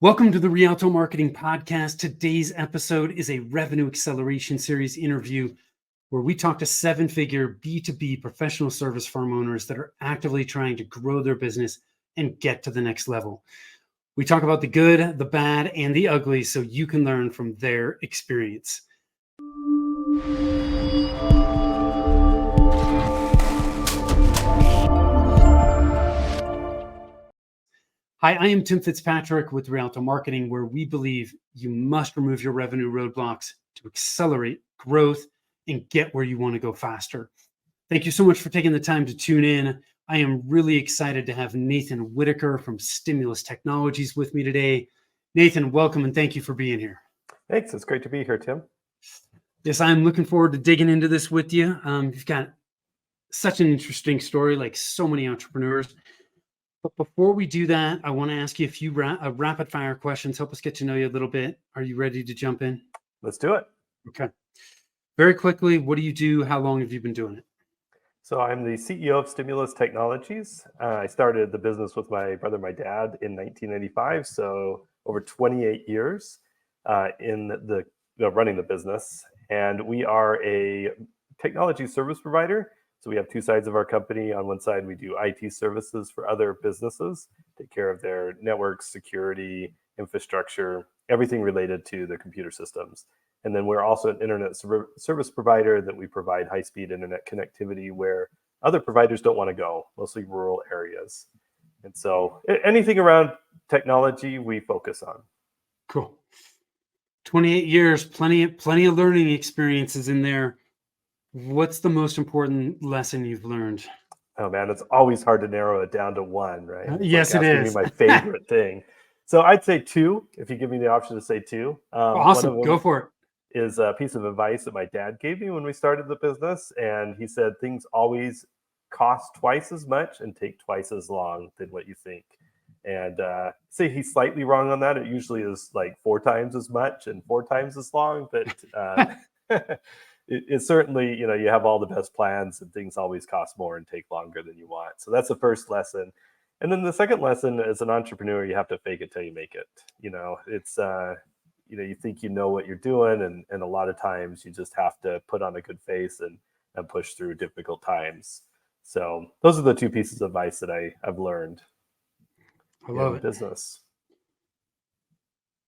Welcome to the Rialto Marketing Podcast. Today's episode is a revenue acceleration series interview where we talk to seven-figure B2B professional service firm owners that are actively trying to grow their business and get to the next level. We talk about the good, the bad, and the ugly so you can learn from their experience. Hi, I am Tim Fitzpatrick with Rialto Marketing, where we believe you must remove your revenue roadblocks to accelerate growth and get where you want to go faster. Thank you so much for taking the time to tune in. I am really excited to have Nathan Whitaker from Stimulus Technologies with me today. Nathan, welcome and thank you for being here. Thanks. It's great to be here, Tim. Yes, I'm looking forward to digging into this with you. You've got such an interesting story, like so many entrepreneurs. But before we do that, I want to ask you a few rapid fire questions. Help us get to know you a little bit. Are you ready to jump in? Let's do it. Okay. Very quickly, what do you do? How long have you been doing it? So I'm the CEO of Stimulus Technologies. I started the business with my brother and my dad in 1995. So over 28 years in the running the business. And we are a technology service provider. So we have two sides of our company. On one side, we do IT services for other businesses, take care of their networks, security, infrastructure, everything related to the computer systems. And then we're also an internet service provider that we provide high-speed internet connectivity where other providers don't want to go, mostly rural areas. And so anything around technology, we focus on. Cool. 28 years, plenty of learning experiences in there. What's the most important lesson you've learned? Oh man, it's always hard to narrow it down to one, right? Yes, it is. Me my favorite thing. So I'd say two, if you give me the option to say two. Awesome, go for it. Is a piece of advice that my dad gave me when we started the business. And he said, things always cost twice as much and take twice as long than what you think. And say he's slightly wrong on that. It usually is like 4 times as much and 4 times as long, but It's certainly, you have all the best plans and things always cost more and take longer than you want. So that's the first lesson. And then the second lesson, as an entrepreneur, you have to fake it till you make it. It's, you think you know what you're doing. And a lot of times you just have to put on a good face and push through difficult times. So those are the two pieces of advice that I've learned in business.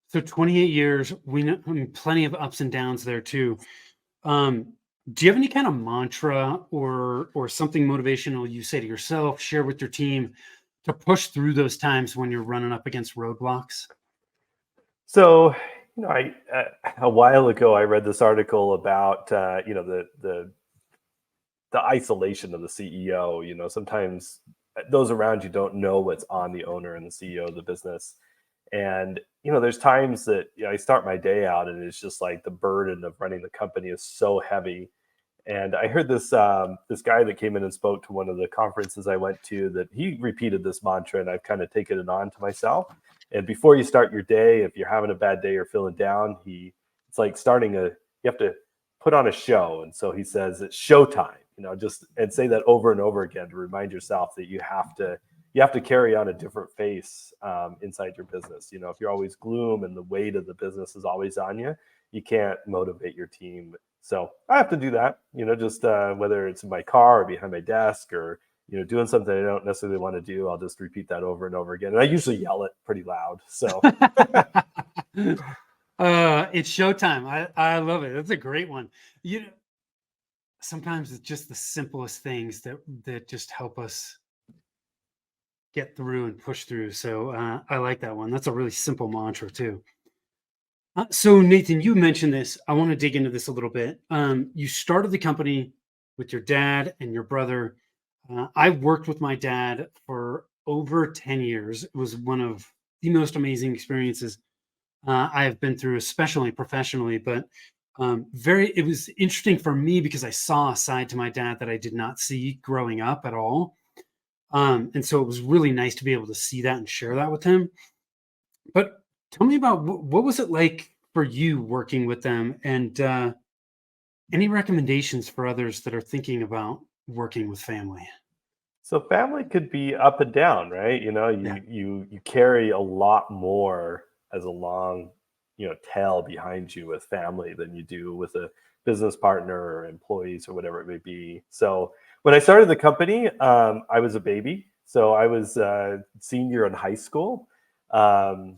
So 28 years, we know plenty of ups and downs there too. Do you have any kind of mantra or something motivational you say to yourself, share with your team to push through those times when you're running up against roadblocks? So, a while ago, I read this article about, the isolation of the CEO. Sometimes those around you don't know what's on the owner and the CEO of the business. And, there's times that I start my day out and it's just like the burden of running the company is so heavy. And I heard this guy that came in and spoke to one of the conferences I went to, that he repeated this mantra, and I've kind of taken it on to myself. And before you start your day, if you're having a bad day or feeling down, it's like you have to put on a show. And so he says it's showtime, and say that over and over again to remind yourself that you have to carry on a different face inside your business. If you're always gloom and the weight of the business is always on you, you can't motivate your team. So I have to do that, just whether it's in my car or behind my desk or, doing something I don't necessarily want to do, I'll just repeat that over and over again. And I usually yell it pretty loud. So it's showtime. I love it. That's a great one. Sometimes it's just the simplest things that just help us get through and push through. So I like that one. That's a really simple mantra too. So Nathan, you mentioned this. I want to dig into this a little bit. You started the company with your dad and your brother. I worked with my dad for over 10 years. It was one of the most amazing experiences I have been through, especially professionally. But it was interesting for me because I saw a side to my dad that I did not see growing up at all. And so it was really nice to be able to see that and share that with him. But tell me about what was it like for you working with them, and any recommendations for others that are thinking about working with family? So family could be up and down, right? You carry a lot more as a long, tail behind you with family than you do with a business partner or employees or whatever it may be. So when I started the company, I was a baby. So I was a senior in high school. Um,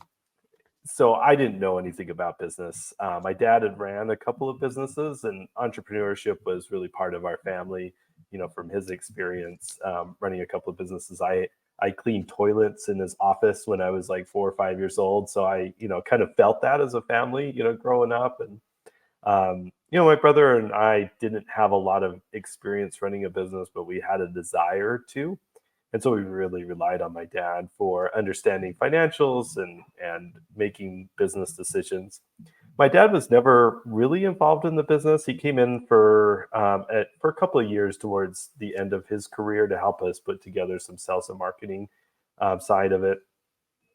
so I didn't know anything about business. My dad had ran a couple of businesses, and entrepreneurship was really part of our family. From his experience running a couple of businesses, I cleaned toilets in his office when I was like 4 or 5 years old. So I kind of felt that as a family, growing up. And my brother and I didn't have a lot of experience running a business, but we had a desire to. And so we really relied on my dad for understanding financials and making business decisions. My dad was never really involved in the business. He came in for a couple of years towards the end of his career to help us put together some sales and marketing side of it,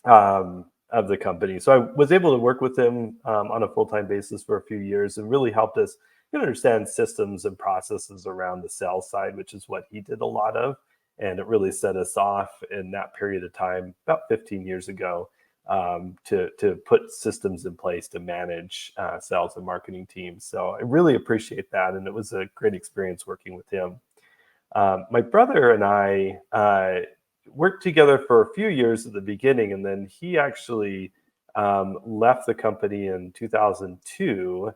of the company. So I was able to work with him on a full-time basis for a few years, and really helped us understand systems and processes around the sales side, which is what he did a lot of. And it really set us off in that period of time, about 15 years ago, to put systems in place to manage sales and marketing teams. So I really appreciate that, and it was a great experience working with him. My brother and I worked together for a few years at the beginning, and then he actually left the company in 2002,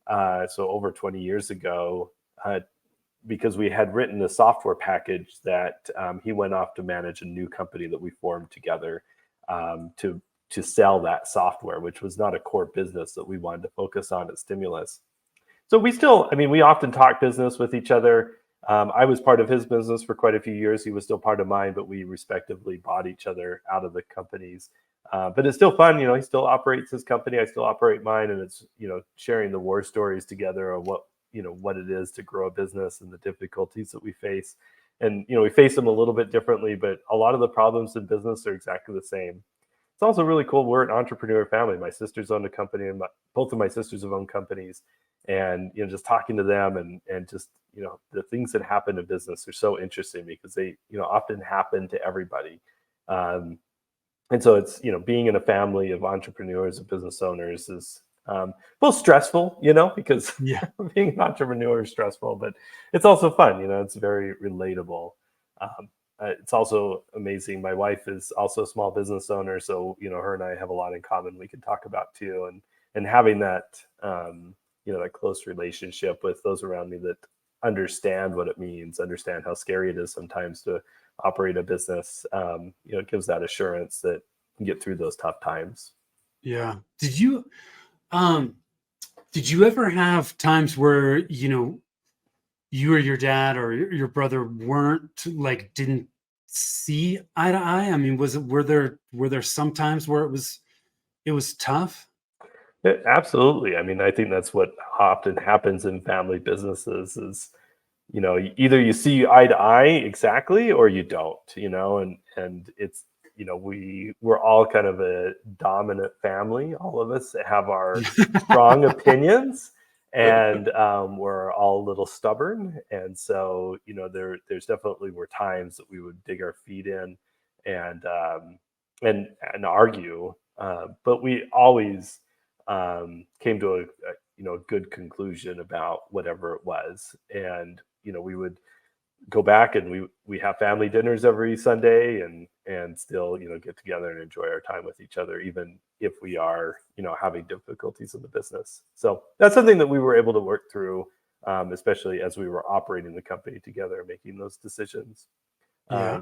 so over 20 years ago, because we had written a software package that he went off to manage a new company that we formed together to sell that software, which was not a core business that we wanted to focus on at Stimulus. So we often talk business with each other. I was part of his business for quite a few years. He was still part of mine, but we respectively bought each other out of the companies. But it's still fun. He still operates his company. I still operate mine. And it's, sharing the war stories together of what it is to grow a business and the difficulties that we face. And, we face them a little bit differently, but a lot of the problems in business are exactly the same. It's also really cool. We're an entrepreneur family. My sisters owned a company, and both of my sisters have owned companies. And, just talking to them and just, the things that happen in business are so interesting because they, often happen to everybody. And so it's, being in a family of entrepreneurs and business owners is both stressful, because Yeah. being an entrepreneur is stressful, but it's also fun. It's very relatable. It's also amazing. My wife is also a small business owner, so her and I have a lot in common we can talk about too, and having that that close relationship with those around me that understand what it means, understand how scary it is sometimes to operate a business. It gives that assurance that you can get through those tough times. Yeah. Did you ever have times where, you or your dad or your brother didn't see eye to eye? I mean, were there some times where it was tough? Yeah, absolutely. I mean, I think that's what often happens in family businesses is, either you see eye to eye exactly or you don't, and it's, we're all kind of a dominant family. All of us have our strong opinions, and we're all a little stubborn. And so, there's definitely were times that we would dig our feet in and and argue, but we always came to a good conclusion about whatever it was. And we would go back and we have family dinners every Sunday and still get together and enjoy our time with each other, even if we are having difficulties in the business. So that's something that we were able to work through, especially as we were operating the company together, making those decisions. Yeah.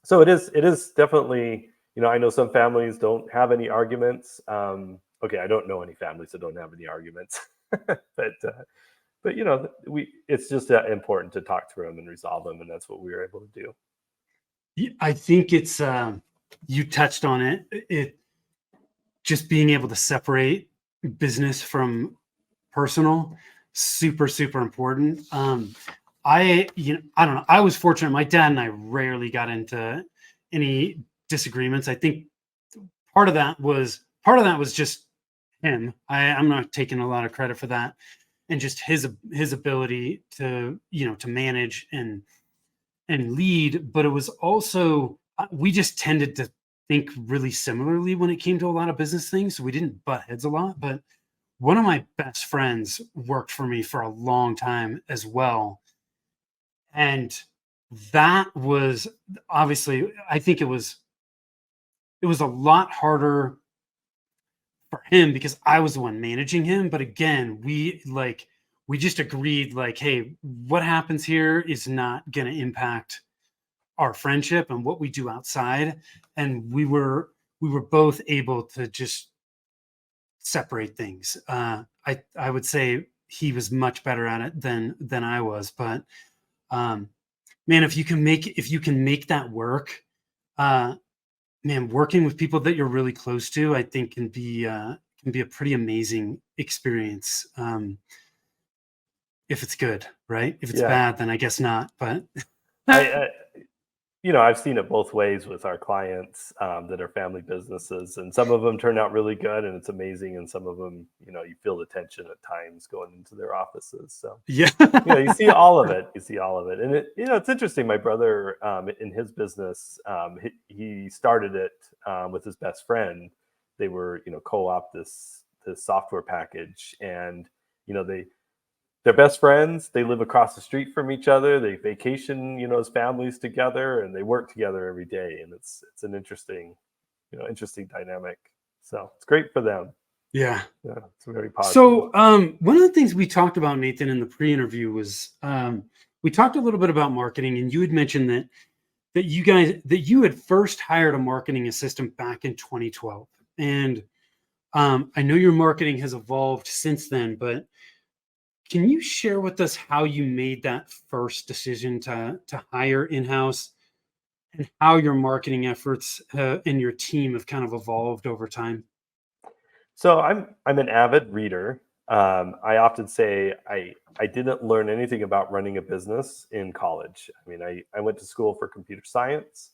So it is definitely, I know some families don't have any arguments. Okay, I don't know any families that don't have any arguments, but it's just important to talk through them and resolve them, and that's what we were able to do. I think it's you touched on it. It just being able to separate business from personal, super, super important. I don't know. I was fortunate. My dad and I rarely got into any disagreements. I think part of that was just him. I'm not taking a lot of credit for that, and just his ability to to manage and lead. But it was also we just tended to think really similarly when it came to a lot of business things. So we didn't butt heads a lot, but one of my best friends worked for me for a long time as well. And that was obviously, I think it was a lot harder for him because I was the one managing him. But again, we just agreed like, hey, what happens here is not going to impact our friendship and what we do outside. And we were both able to just separate things. I would say he was much better at it than I was, but um, man, if you can make that work, uh, man, working with people that you're really close to, I think can be a pretty amazing experience. If it's good, right? If it's Yeah. bad, then I guess not. But I I've seen it both ways with our clients that are family businesses, and some of them turn out really good, and it's amazing, and some of them, you feel the tension at times going into their offices. So, yeah, you see all of it. You see all of it, and it's interesting. My brother, in his business, he started it with his best friend. They were, co-op this software package, and they're best friends. They live across the street from each other. They vacation, as families together, and they work together every day. And it's an interesting dynamic. So it's great for them. yeah. Yeah, it's very positive. So, one of the things we talked about, Nathan, in the pre-interview was we talked a little bit about marketing, and you had mentioned that you had first hired a marketing assistant back in 2012, and I know your marketing has evolved since then, but can you share with us how you made that first decision to hire in-house and how your marketing efforts and your team have kind of evolved over time? So I'm an avid reader. I often say I didn't learn anything about running a business in college. I mean, I went to school for computer science,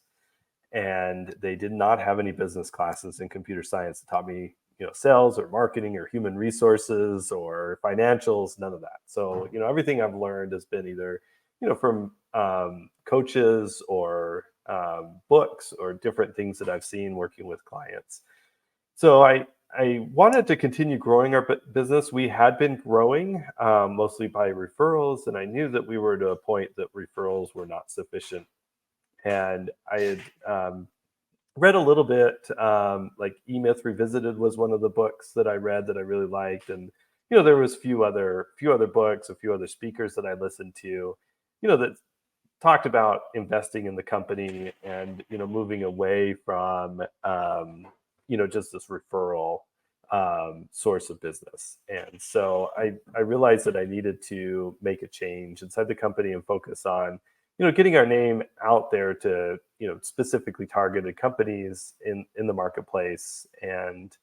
and they did not have any business classes in computer science that taught me, sales or marketing or human resources or financials, none of that. So, everything I've learned has been either, from coaches or books or different things that I've seen working with clients. So I wanted to continue growing our business. We had been growing mostly by referrals, and I knew that we were to a point that referrals were not sufficient. And I had read a little bit, like E-Myth Revisited was one of the books that I read that I really liked, and there was few other books, a few other speakers that I listened to, that talked about investing in the company and moving away from just this referral source of business. And so I realized that I needed to make a change inside the company and focus on getting our name out there to specifically targeted companies in the marketplace, and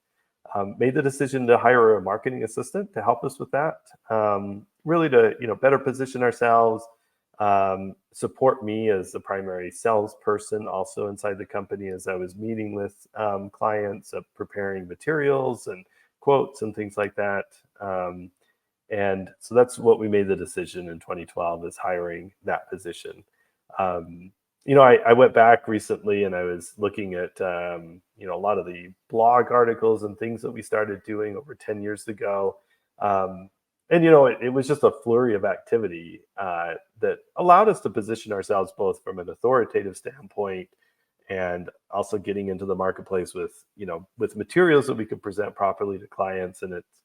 made the decision to hire a marketing assistant to help us with that, really to better position ourselves, support me as the primary salesperson also inside the company as I was meeting with clients, preparing materials and quotes and things like that. And so that's what we made the decision in 2012, is hiring that position. I went back recently and I was looking at, a lot of the blog articles and things that we started doing over 10 years ago. And it was just a flurry of activity that allowed us to position ourselves both from an authoritative standpoint and also getting into the marketplace with materials that we could present properly to clients. And it's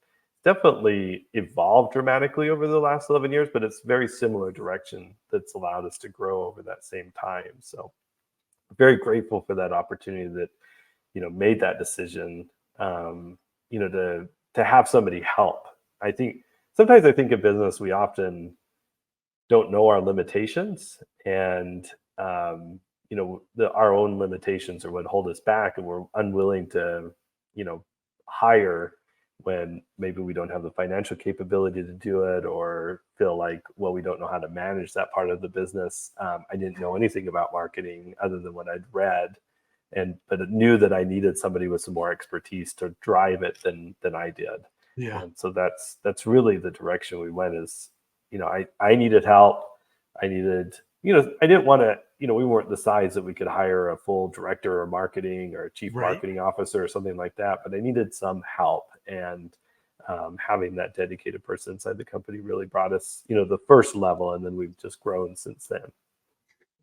definitely evolved dramatically over the last 11 years, but it's very similar direction that's allowed us to grow over that same time. So very grateful for that opportunity that made that decision, to have somebody help. Sometimes I think in business we often don't know our limitations, and our own limitations are what hold us back, and we're unwilling to hire when maybe we don't have the financial capability to do it, or feel like, well, we don't know how to manage that part of the business. I didn't know anything about marketing other than what I'd read, but it knew that I needed somebody with some more expertise to drive it than I did. Yeah. And so that's really the direction we went. Is I needed help. I needed I didn't want to, we weren't the size that we could hire a full director of marketing or a chief Right. marketing officer or something like that, but I needed some help. And having that dedicated person inside the company really brought us, the first level, and then we've just grown since then.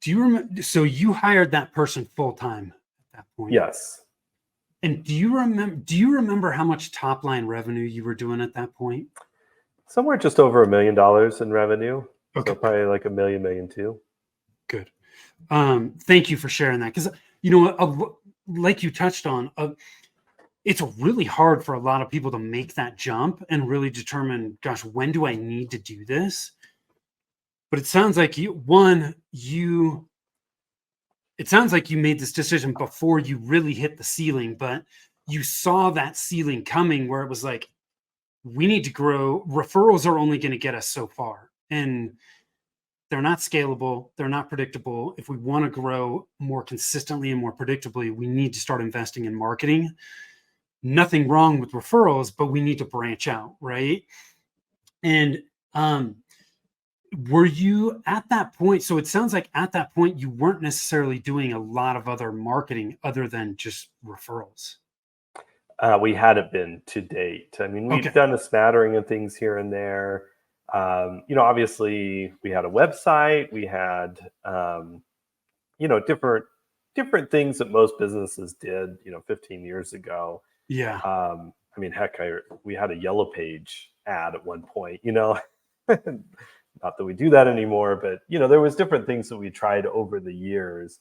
Do you remember? So you hired that person full time at that point. Yes. And do you remember how much top line revenue you were doing at that point? Somewhere just over $1 million in revenue. Okay, So probably like a million two. good. Thank you for sharing that, because like you touched on, it's really hard for a lot of people to make that jump and really determine, gosh, when do I need to do this? But it sounds like it sounds like you made this decision before you really hit the ceiling, but you saw that ceiling coming where it was like, we need to grow. Referrals are only going to get us so far. And they're not scalable. They're not predictable. If we want to grow more consistently and more predictably, we need to start investing in marketing. Nothing wrong with referrals, but we need to branch out, right? And were you at that point? So it sounds like at that point, you weren't necessarily doing a lot of other marketing other than just referrals. We hadn't been to date. I mean, we've Okay. done a smattering of things here and there. Obviously, we had a website. We had, different things that most businesses did, 15 years ago. Yeah. I mean, heck, we had a Yellow Page ad at one point. Not that we do that anymore, but there was different things that we tried over the years.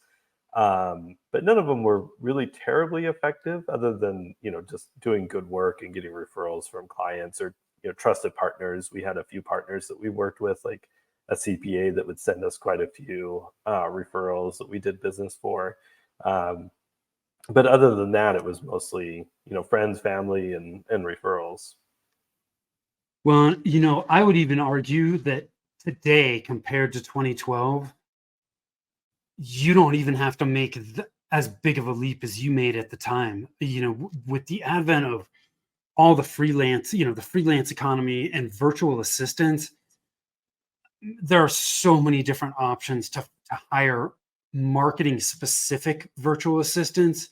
But none of them were really terribly effective, other than just doing good work and getting referrals from clients or trusted partners. We had a few partners that we worked with, like a CPA that would send us quite a few referrals that we did business for. But other than that, it was mostly friends, family, and referrals. Well, I would even argue that today, compared to 2012, you don't even have to make as big of a leap as you made at the time. With the advent of all the freelance economy and virtual assistants, there are so many different options to hire marketing specific virtual assistants,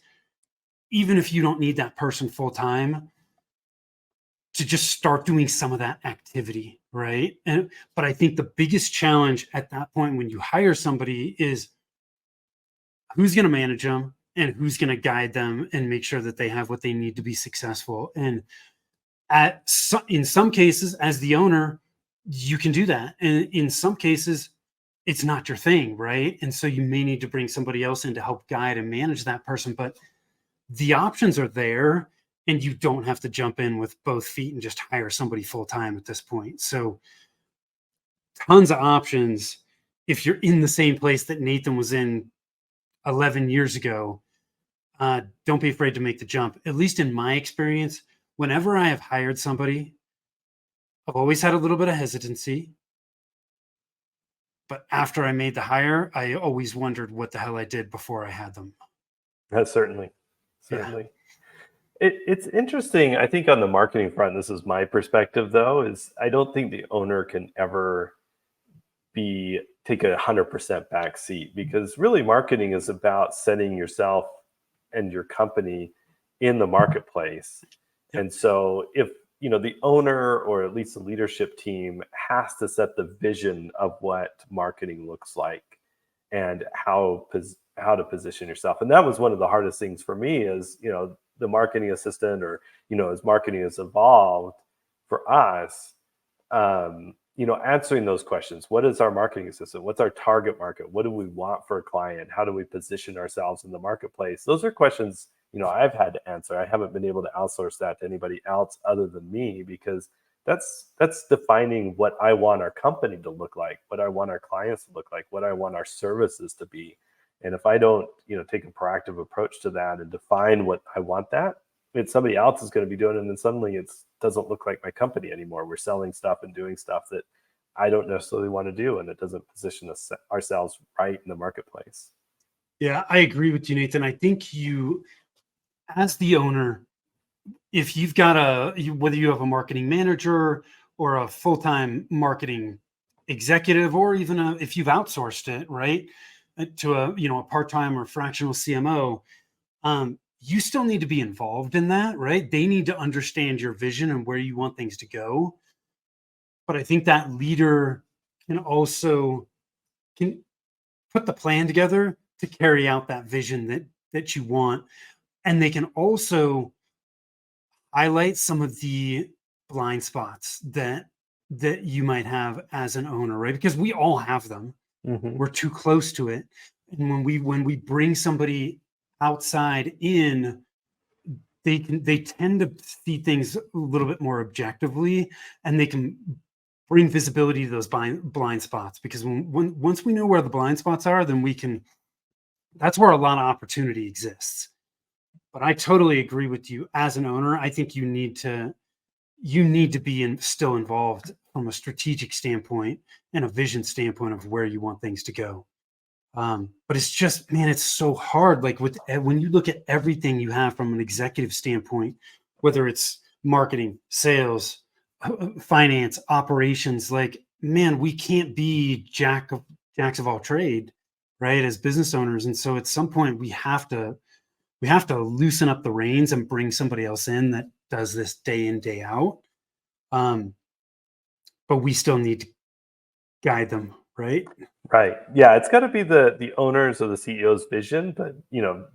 even if you don't need that person full time, to just start doing some of that activity, right? But I think the biggest challenge at that point when you hire somebody is who's going to manage them and who's going to guide them and make sure that they have what they need to be successful. And in some cases, as the owner, you can do that. And in some cases, it's not your thing, right? And so you may need to bring somebody else in to help guide and manage that person. But the options are there, and you don't have to jump in with both feet and just hire somebody full time at this point. So tons of options. If you're in the same place that Nathan was in 11 years ago, don't be afraid to make the jump. At least in my experience, whenever I have hired somebody, I've always had a little bit of hesitancy. But after I made the hire, I always wondered what the hell I did before I had them. Certainly. Yeah. It's interesting. I think on the marketing front, this is my perspective, though, is I don't think the owner can ever take 100% back seat, because really marketing is about setting yourself and your company in the marketplace. Yep. And so if the owner, or at least the leadership team, has to set the vision of what marketing looks like and how to position yourself. And that was one of the hardest things for me, is the marketing assistant, or as marketing has evolved for us, answering those questions. What is our marketing assistant? What's our target market? What do we want for a client? How do we position ourselves in the marketplace? Those are questions, I've had to answer. I haven't been able to outsource that to anybody else other than me, because that's defining what I want our company to look like, what I want our clients to look like, what I want our services to be. And if I don't, take a proactive approach to that and define what I want it's somebody else is going to be doing it, and then suddenly it doesn't look like my company anymore. We're selling stuff and doing stuff that I don't necessarily want to do, and it doesn't position ourselves right in the marketplace. Yeah, I agree with you, Nathan. I think you, as the owner, if whether you have a marketing manager or a full-time marketing executive, or even if you've outsourced it, right, to a part-time or fractional CMO, you still need to be involved in that, right? They need to understand your vision and where you want things to go. But I think that leader can also can put the plan together to carry out that vision that you want, and they can also highlight some of the blind spots that you might have as an owner, right? Because we all have them. Hmm. We're too close to it. And when we bring somebody outside in, they tend to see things a little bit more objectively, and they can bring visibility to those blind spots. Because once we know where the blind spots are, then we can that's where a lot of opportunity exists. But I totally agree with you. As an owner, I think you need to be still involved from a strategic standpoint and a vision standpoint of where you want things to go. But it's just, man, it's so hard. Like when you look at everything you have from an executive standpoint, whether it's marketing, sales, finance, operations, like, man, we can't be jacks of all trade, right? As business owners. And so at some point we have to loosen up the reins and bring somebody else in that does this day in, day out. Um, but we still need to guide them, right? Right. Yeah, it's got to be the owners or the CEO's vision, but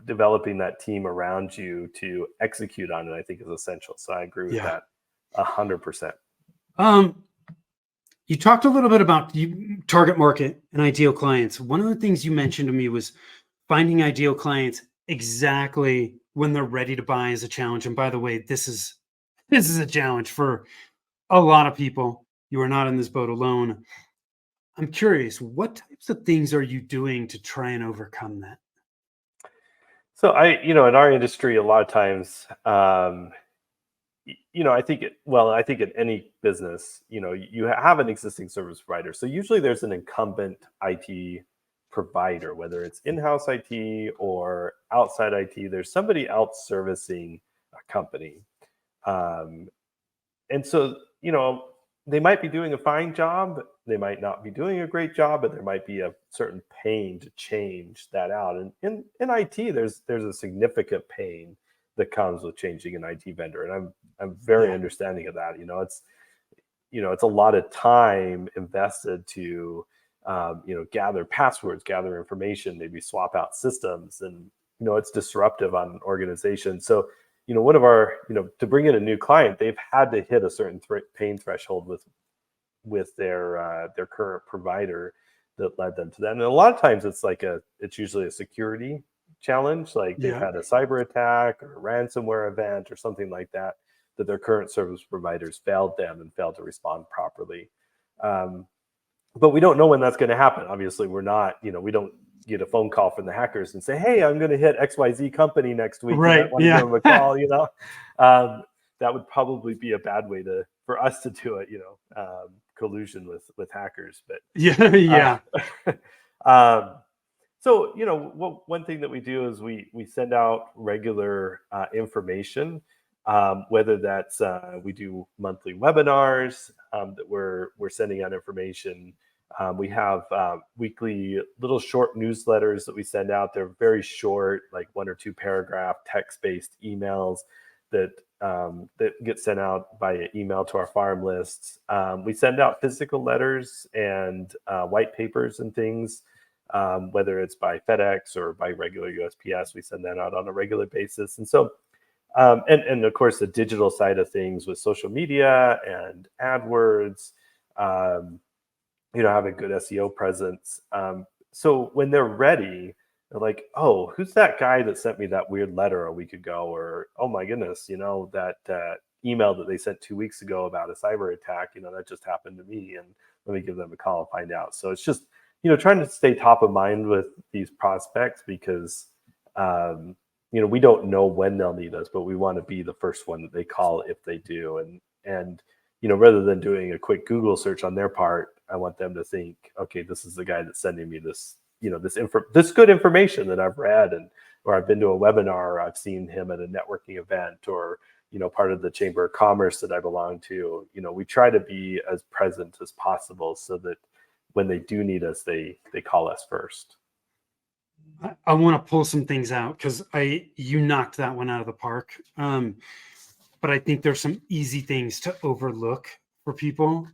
developing that team around you to execute on it, I think is essential. So I agree with Yeah. that 100%. Um, you talked a little bit about target market and ideal clients. One of the things you mentioned to me was finding ideal clients exactly when they're ready to buy is a challenge. And by the way, this is a challenge for a lot of people. You are not in this boat alone. I'm curious, what types of things are you doing to try and overcome that? So in our industry, a lot of times, I think in any business, you have an existing service provider. So usually there's an incumbent IT provider, whether it's in-house IT or outside IT. There's somebody else servicing a company. Um, and so, they might be doing a fine job. They might not be doing a great job, but there might be a certain pain to change that out. And in IT, there's a significant pain that comes with changing an IT vendor. And I'm very Yeah. understanding of that. It's a lot of time invested to gather passwords, gather information, maybe swap out systems, and it's disruptive on an organization. So one of our to bring in a new client, they've had to hit a certain pain threshold with their current provider that led them to that. And a lot of times it's usually a security challenge, like they've Yeah. had a cyber attack or a ransomware event or something like that their current service providers failed them and failed to respond properly. But we don't know when that's going to happen. Obviously, we don't get a phone call from the hackers and say, "Hey, I'm going to hit XYZ company next week. You Right. might want to give Yeah. them a call." That would probably be a bad way for us to do it. Collusion with hackers. But Yeah. Yeah. uh, um, so one thing that we do is we send out regular information. Whether that's we do monthly webinars that we're sending out information. We have weekly little short newsletters that we send out. They're very short, like 1 or 2 paragraph text-based emails that get sent out via email to our farm lists. We send out physical letters and white papers and things, whether it's by FedEx or by regular USPS. We send that out on a regular basis. And so and of course, the digital side of things with social media and AdWords, have a good SEO presence. So when they're ready, they're like, "Oh, who's that guy that sent me that weird letter a week ago?" Or, "Oh my goodness, that email that they sent 2 weeks ago about a cyber attack, that just happened to me, and let me give them a call and find out." So it's just, trying to stay top of mind with these prospects because, we don't know when they'll need us, but we want to be the first one that they call if they do. And rather than doing a quick Google search on their part, I want them to think, okay, this is the guy that's sending me this, this good information that I've read, or I've been to a webinar, or I've seen him at a networking event, or part of the Chamber of Commerce that I belong to. We try to be as present as possible so that when they do need us, they call us first. I want to pull some things out because you knocked that one out of the park. But I think there's some easy things to overlook for people.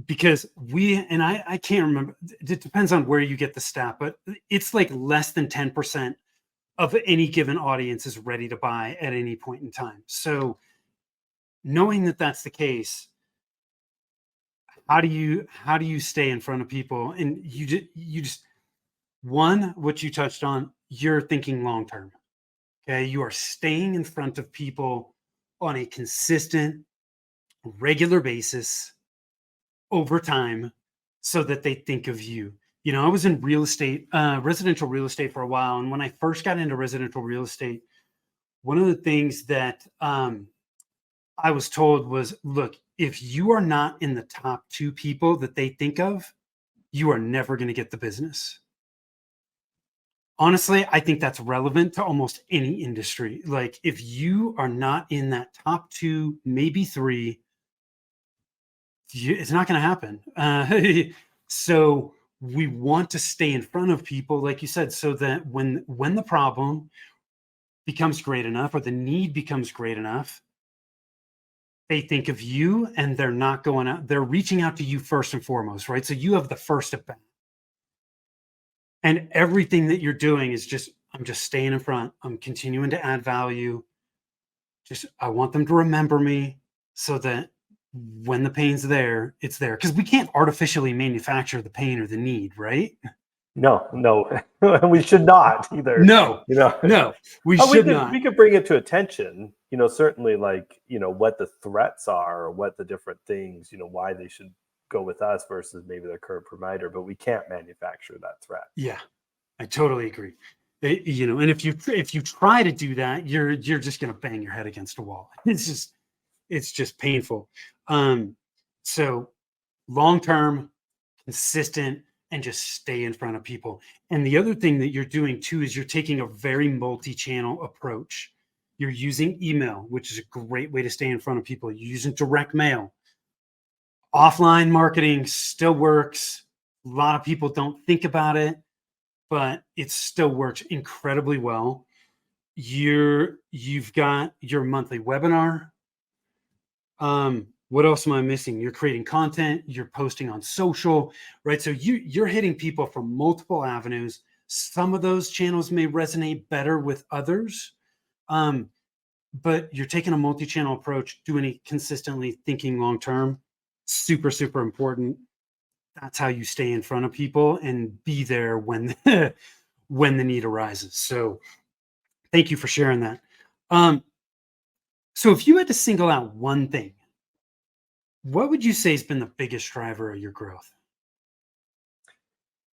Because I can't remember, it depends on where you get the stat, but it's like less than 10% of any given audience is ready to buy at any point in time. So knowing that that's the case, how do you stay in front of people? And you just one, what you touched on, you're thinking long term. Okay, you are staying in front of people on a consistent, regular basis over time so that they think of you. I was in real estate, residential real estate for a while. And when I first got into residential real estate, one of the things that I was told was, look, if you are not in the top 2 people that they think of, you are never going to get the business. Honestly, I think that's relevant to almost any industry. Like if you are not in that top 2, maybe 3, it's not going to happen. So we want to stay in front of people, like you said, so that when the problem becomes great enough or the need becomes great enough, they think of you and they're not going out. They're reaching out to you first and foremost, right? So you have the first at bat. And everything that you're doing is I'm just staying in front. I'm continuing to add value. I want them to remember me so that when the pain's there, it's there. Because we can't artificially manufacture the pain or the need, right? No, we should not either. No, we should not. We could bring it to attention, certainly like, what the threats are or what the different things, why they should go with us versus maybe their current provider, but we can't manufacture that threat. Yeah, I totally agree. And if you try to do that, you're just going to bang your head against a wall. It's just painful. So long-term, consistent, and just stay in front of people. And the other thing that you're doing too is you're taking a very multi-channel approach. You're using email, which is a great way to stay in front of people. You're using direct mail. Offline marketing still works. A lot of people don't think about it, but it still works incredibly well. You've got your monthly webinar. What else am I missing? You're creating content, you're posting on social, right? So you're hitting people from multiple avenues. Some of those channels may resonate better with others. But you're taking a multi-channel approach, doing it consistently, thinking long-term, super, super important. That's how you stay in front of people and be there when, when the need arises. So thank you for sharing that. So if you had to single out one thing, what would you say has been the biggest driver of your growth?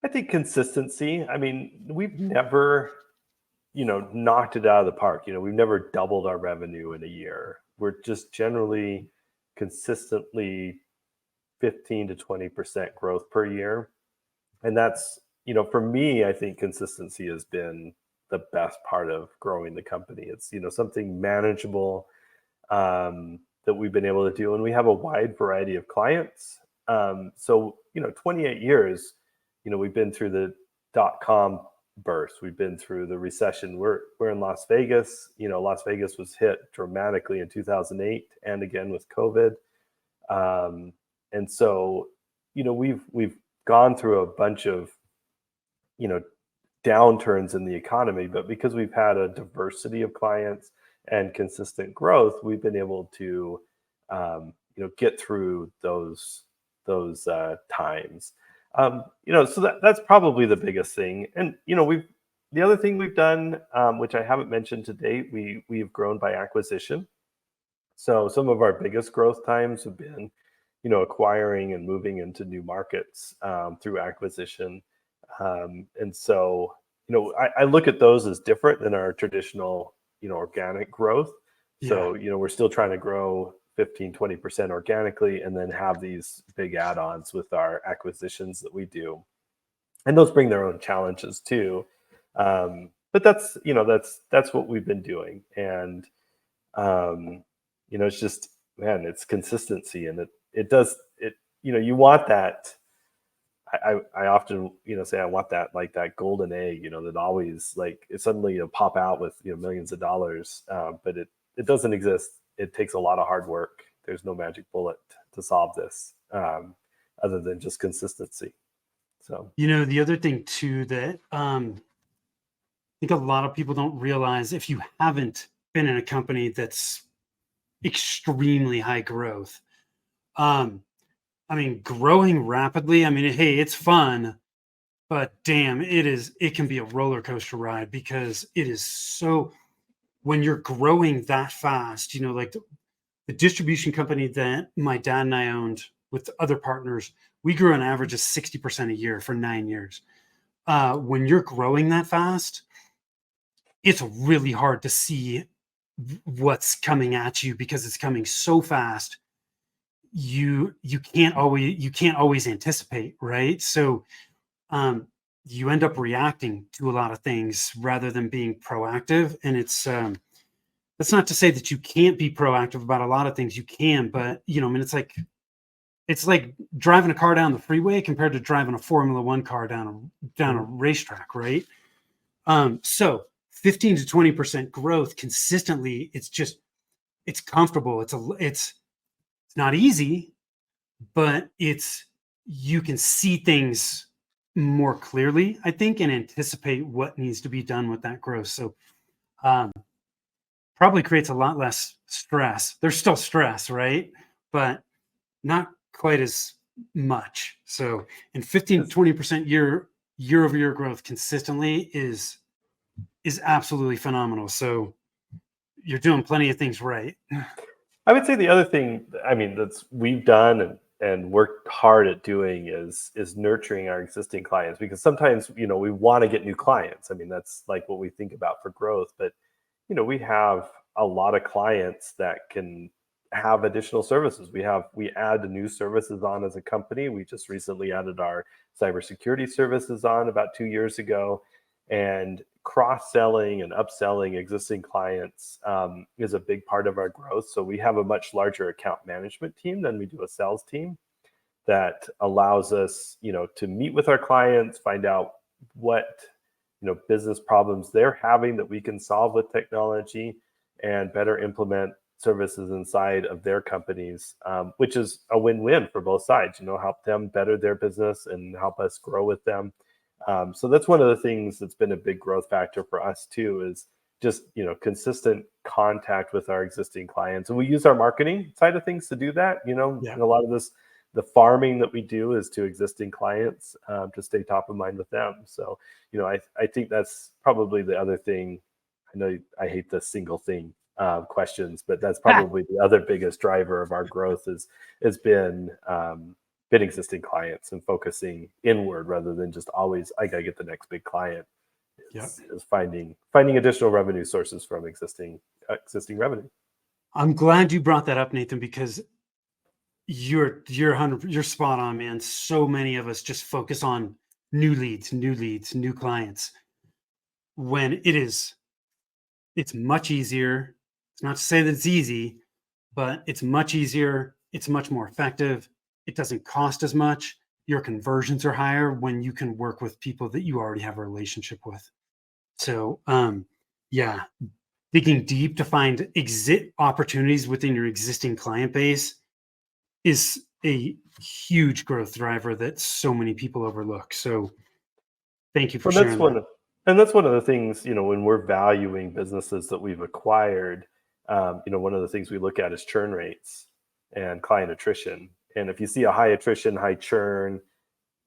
I think consistency. I mean, we've never, knocked it out of the park. We've never doubled our revenue in a year. We're just generally consistently 15 to 20% growth per year. And that's, for me, I think consistency has been the best part of growing the company. It's, something manageable, that we've been able to do. And we have a wide variety of clients. So, 28 years, we've been through the .com burst. We've been through the recession. We're in Las Vegas. Las Vegas was hit dramatically in 2008 and again with COVID. And so, we've gone through a bunch of, downturns in the economy, but because we've had a diversity of clients and consistent growth, we've been able to, get through those times. So that's probably the biggest thing. And, the other thing we've done, which I haven't mentioned to date, we've grown by acquisition. So some of our biggest growth times have been, acquiring and moving into new markets through acquisition. And so, I look at those as different than our traditional, organic growth. Yeah. So, we're still trying to grow 15, 20% organically and then have these big add-ons with our acquisitions that we do. And those bring their own challenges too. But that's what we've been doing. And, it's just, man, it's consistency, and it you want that. I often, say I want that, like that golden egg, that always like it suddenly pop out with, millions of dollars. But it doesn't exist. It takes a lot of hard work. There's no magic bullet to solve this, other than just consistency. So, The other thing too that I think a lot of people don't realize, if you haven't been in a company that's extremely high growth, growing rapidly, hey, it's fun, but damn, it can be a roller coaster ride, because it is so, when you're growing that fast, like the distribution company that my dad and I owned with other partners, we grew an average of 60% a year for 9 years. When you're growing that fast, it's really hard to see what's coming at you, because it's coming so fast. You can't always anticipate, right? So you end up reacting to a lot of things rather than being proactive. And that's not to say that you can't be proactive about a lot of things. You can, but it's like driving a car down the freeway compared to driving a Formula One car down a racetrack, right? So 15 to 20% growth consistently, it's comfortable. It's not easy, but you can see things more clearly, I think, and anticipate what needs to be done with that growth. So probably creates a lot less stress. There's still stress, right? But not quite as much. So, and 15 to 20% year over year growth consistently is absolutely phenomenal. So you're doing plenty of things right. I would say the other thing, that's we've done and worked hard at doing is nurturing our existing clients, because sometimes, we want to get new clients. That's like what we think about for growth, but we have a lot of clients that can have additional services. We add new services on as a company. We just recently added our cybersecurity services on about 2 years ago, and cross-selling and upselling existing clients is a big part of our growth. So we have a much larger account management team than we do a sales team, that allows us, to meet with our clients, find out what, business problems they're having that we can solve with technology, and better implement services inside of their companies, which is a win-win for both sides. Help them better their business and help us grow with them. So that's one of the things that's been a big growth factor for us too, is just, consistent contact with our existing clients. And we use our marketing side of things to do that. Yeah. And a lot of the farming that we do is to existing clients, to stay top of mind with them. So, I think that's probably the other thing. I know I hate the single thing questions, but that's probably the other biggest driver of our growth has been existing clients, and focusing inward rather than just always, I gotta get the next big client. Is finding additional revenue sources from existing revenue. I'm glad you brought that up, Nathan, because you're spot on, man. So many of us just focus on new leads, new clients, when it's much easier. It's not to say that it's easy, but it's much easier. It's much more effective. It doesn't cost as much. Your conversions are higher when you can work with people that you already have a relationship with. So, digging deep to find exit opportunities within your existing client base is a huge growth driver that so many people overlook. So thank you for sharing that. That's one of the things, when we're valuing businesses that we've acquired, one of the things we look at is churn rates and client attrition. And if you see a high attrition, high churn,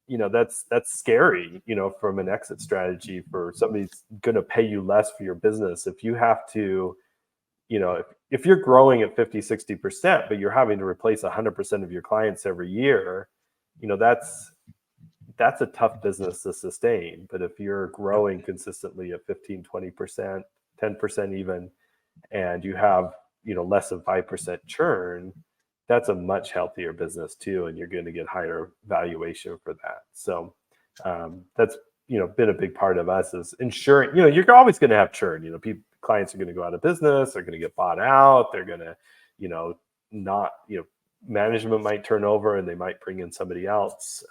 that's scary, from an exit strategy for somebody's going to pay you less for your business. If you have to, if you're growing at 50, 60%, but you're having to replace 100% of your clients every year, that's a tough business to sustain. But if you're growing consistently at 15, 20%, 10% even, and you have, less than 5% churn, that's a much healthier business too. And you're going to get higher valuation for that. So that's, been a big part of us is ensuring, you're always going to have churn. Clients are going to go out of business. They're going to get bought out. They're going to, not, management might turn over and they might bring in somebody else.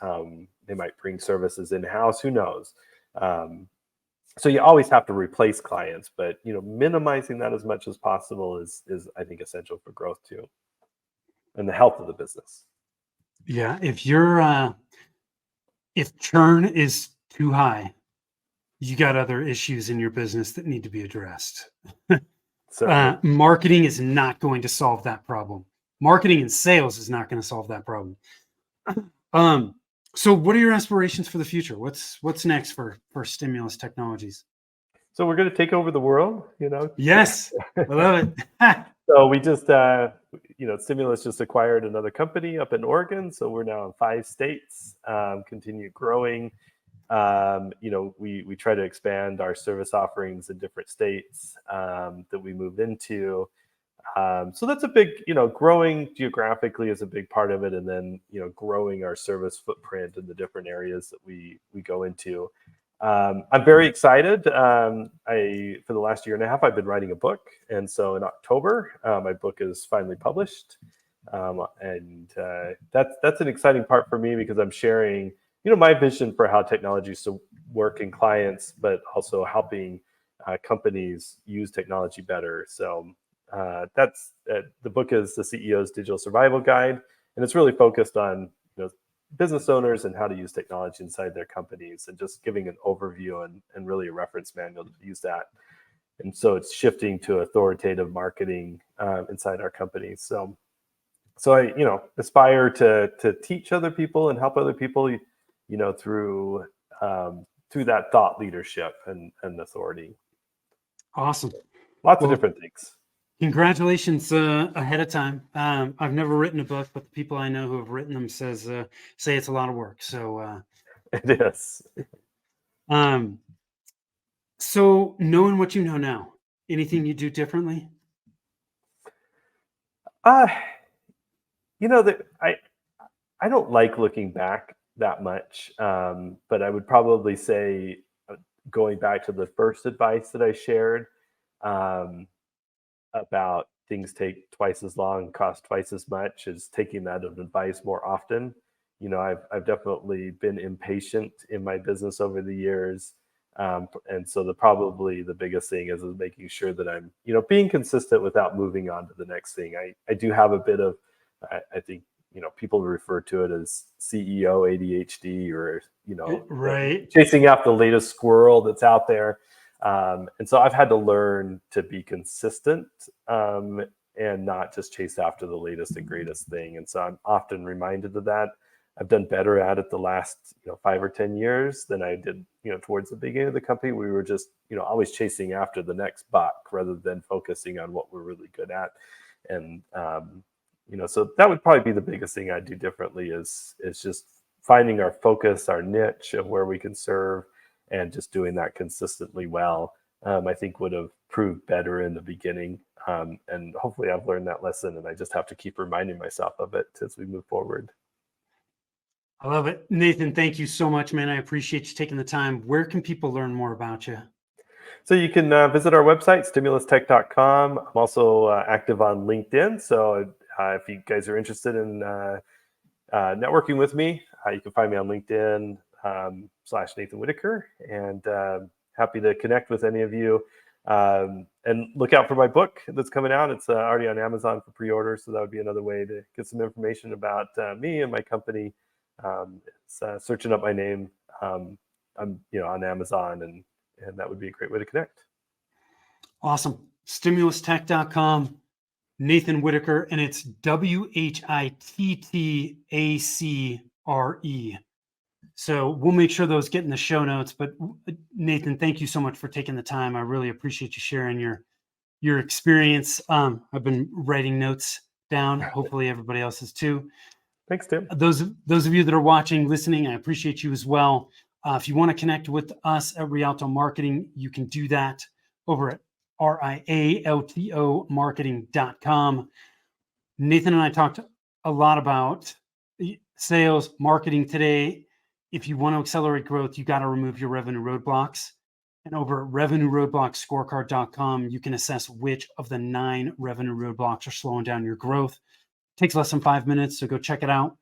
They might bring services in-house, who knows? So you always have to replace clients, but minimizing that as much as possible is I think essential for growth too, and the health of the business. Yeah, if churn is too high, you got other issues in your business that need to be addressed. So Marketing is not going to solve that problem. Marketing and sales is not going to solve that problem. So what are your aspirations for the future? What's next for Stimulus Technologies? so we're going to take over the world, Yes, I love it. So we just, Stimulus just acquired another company up in Oregon. So we're now in 5 states, continue growing. We try to expand our service offerings in different states that we move into. So that's a big, growing geographically is a big part of it. And then, growing our service footprint in the different areas that we go into. I'm very excited. For the last year and a half, I've been writing a book. And so in October, my book is finally published. That's an exciting part for me because I'm sharing, my vision for how technology to work in clients, but also helping companies use technology better. So that's the book is the CEO's Digital Survival Guide, and it's really focused on business owners and how to use technology inside their companies, and just giving an overview and really a reference manual to use that. And so it's shifting to authoritative marketing inside our companies. So I aspire to teach other people and help other people through that thought leadership and authority. Awesome. Lots of different things. Congratulations ahead of time. I've never written a book, but the people I know who have written them say it's a lot of work. So it is. So knowing what you know now, anything you do differently? I don't like looking back that much, but I would probably say going back to the first advice that I shared, about things take twice as long, cost twice as much, is taking that advice more often. I've definitely been impatient in my business over the years. And so probably the biggest thing is making sure that I'm, being consistent without moving on to the next thing. I do have a bit of, I think, people refer to it as CEO ADHD, or, right, chasing after the latest squirrel that's out there. And so I've had to learn to be consistent and not just chase after the latest and greatest thing. And so I'm often reminded of that. I've done better at it the last 5 or 10 years than I did towards the beginning of the company. We were just always chasing after the next buck rather than focusing on what we're really good at. And so that would probably be the biggest thing I'd do differently is just finding our focus, our niche of where we can serve, and just doing that consistently well. I think would have proved better in the beginning. And hopefully I've learned that lesson, and I just have to keep reminding myself of it as we move forward. I love it. Nathan, thank you so much, man. I appreciate you taking the time. Where can people learn more about you? So you can visit our website, stimulustech.com. I'm also active on LinkedIn. So if you guys are interested in networking with me, you can find me on LinkedIn /Nathan Whitaker, and happy to connect with any of you. And look out for my book that's coming out. It's already on Amazon for pre-order. So that would be another way to get some information about me and my company. It's searching up my name. I'm on Amazon, and that would be a great way to connect. Awesome. Stimulustech.com, Nathan Whitaker, and it's WHITTACRE. So we'll make sure those get in the show notes. But Nathan, thank you so much for taking the time. I really appreciate you sharing your experience. I've been writing notes down. Hopefully everybody else is too. Thanks, Tim. Those of you that are watching, listening, I appreciate you as well. If you want to connect with us at Rialto Marketing, you can do that over at Rialto marketing.com. Nathan and I talked a lot about sales, marketing today. If you want to accelerate growth, you got to remove your revenue roadblocks. And over at revenueroadblockscorecard.com, you can assess which of the 9 revenue roadblocks are slowing down your growth. Takes less than 5 minutes, so go check it out.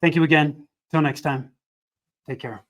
Thank you again. Till next time. Take care.